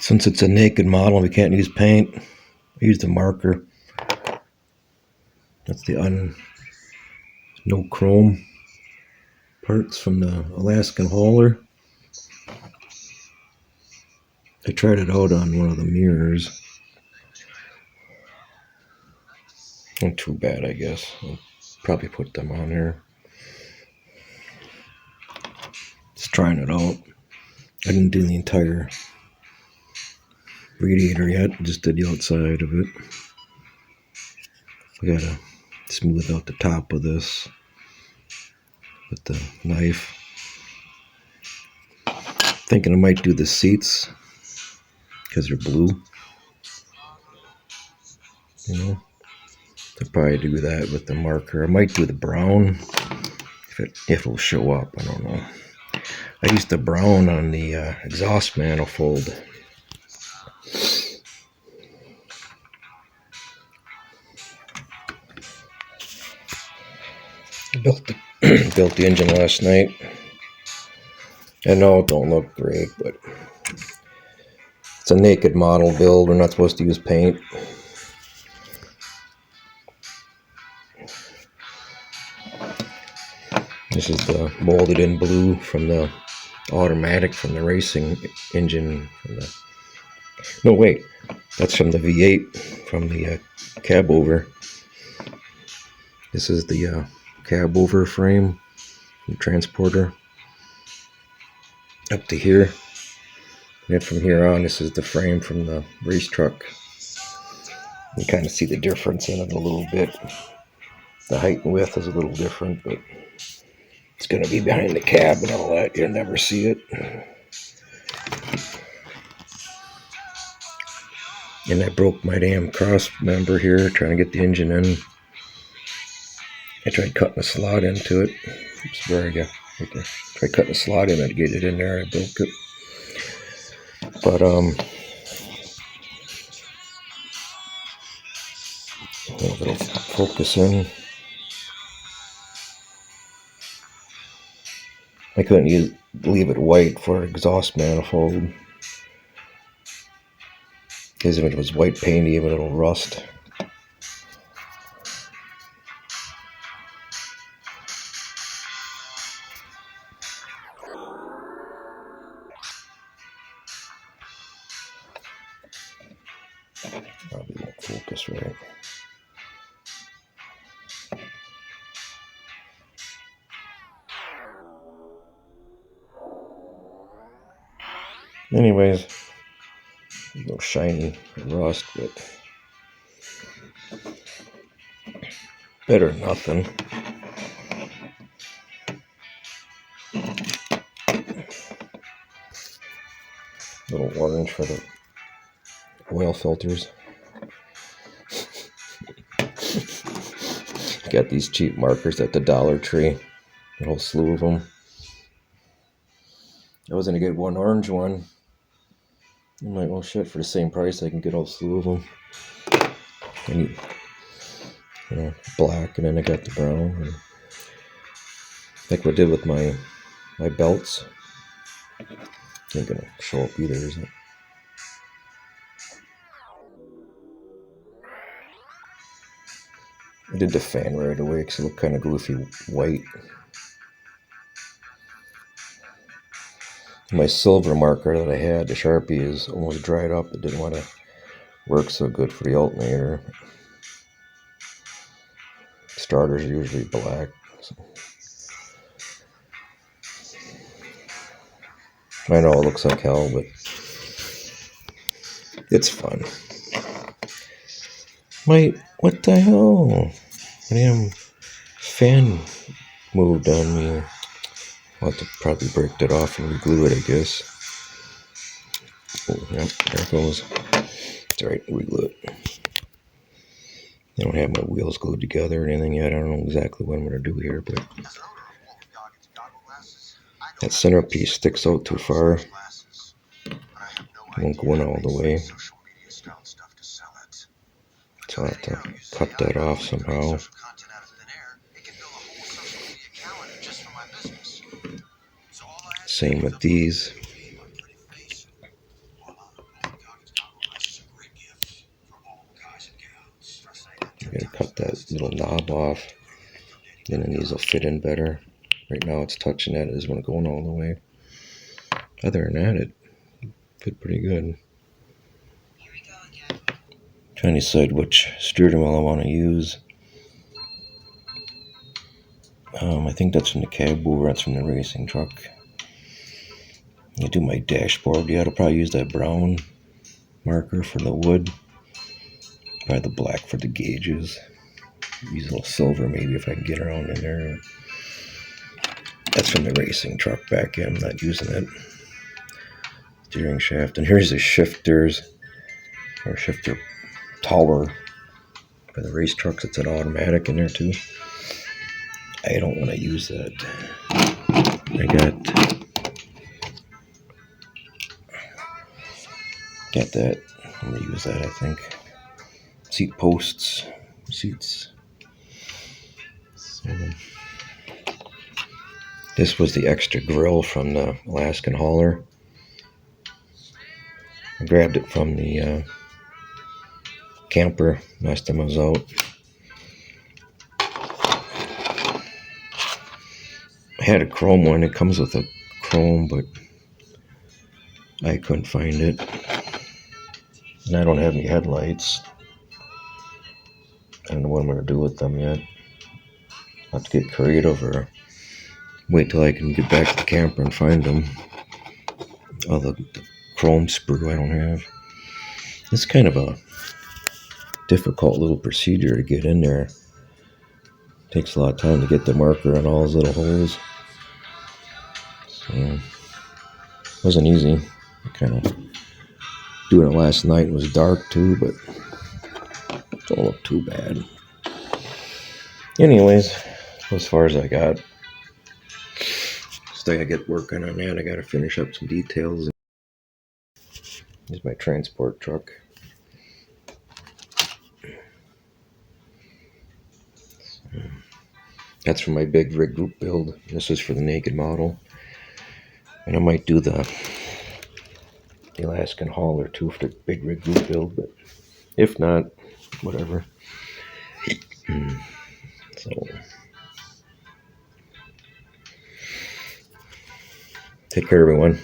Since it's a naked model, we can't use paint. I used a marker. That's the no chrome parts from the Alaskan hauler. I tried it out on one of the mirrors. Not too bad, I guess. I'll probably put them on there. Just trying it out. I didn't do the entire radiator yet, just did the outside of it. I gotta smooth out the top of this with the knife. Thinking I might do the seats because they're blue. You know, I'll probably do that with the marker. I might do the brown if it'll show up. I don't know. I used the brown on the exhaust manifold. Built the engine last night. I know it don't look great, but it's a naked model build. We're not supposed to use paint. This is the molded in blue from the automatic from the racing engine. No, wait. That's from the V8 from the cab over. This is the cab over frame, the transporter. Up to here. And then from here on, this is the frame from the race truck. You kind of see the difference in it a little bit. The height and width is a little different, but it's going to be behind the cab and all that. You'll never see it. And I broke my damn cross member here trying to get the engine in. I tried cutting a slot into it. Oops, there I go. Okay. Tried cutting a slot in it to get it in there. I broke it. But it'll focus in. I couldn't leave it white for exhaust manifold. Because if it was white paint, even it'll rust. Probably won't focus right. Anyways, no shiny rust, but better than nothing. Little orange for the oil filters. Got these cheap markers at the Dollar Tree. A whole slew of them. I was gonna get one orange one. I'm like, well, shit, for the same price, I can get a whole slew of them. I need, black, and then I got the brown. And like what I did with my belts. Ain't gonna show up either, is it? I did the fan right away because it looked kind of goofy white. My silver marker that I had, the Sharpie, is almost dried up. It didn't want to work so good for the alternator. Starters are usually black. So. I know it looks like hell, but it's fun. What the hell? My damn fan moved on me. I'll have to probably break that off and reglue it, I guess. Oh, yep, there it goes. It's alright, reglue it. I don't have my wheels glued together or anything yet. I don't know exactly what I'm going to do here, but that centerpiece sticks out too far. It won't go in all the way. So I'll have to cut that off somehow. Same with these. gonna cut that little knob off, and then these will fit in better. Right now it's touching that, it doesn't want to go all the way. Other than that, it fit pretty good. Trying to decide which steering wheel I want to use. I think that's from the cab mover, that's from the racing truck. I do my dashboard. Yeah, I'll probably use that brown marker for the wood. Probably the black for the gauges. Use a little silver maybe if I can get around in there. That's from the racing truck back end. I'm not using it. Steering shaft. And here's the shifters. Or shifter tower. For the race trucks, it's an automatic in there too. I don't want to use that. I got that. I'm going to use that, I think. Seat posts. Seats. So, this was the extra grill from the Alaskan hauler. I grabbed it from the camper last time I was out. I had a chrome one. It comes with a chrome, but I couldn't find it. And I don't have any headlights. I don't know what I'm going to do with them yet. I'll have to get creative or wait till I can get back to the camper and find them. Oh, the chrome sprue I don't have. It's kind of a difficult little procedure to get in there. Takes a lot of time to get the marker on all those little holes. So, it wasn't easy. I kind of doing it last night. It was dark too, but it don't look too bad. Anyways, as far as I got. Still gotta get working on that. I gotta finish up some details. Here's my transport truck. So, that's for my big rig group build. This is for the naked model. And I might do the Alaskan hauler too for the big rig group build, but if not, whatever. So, take care, everyone.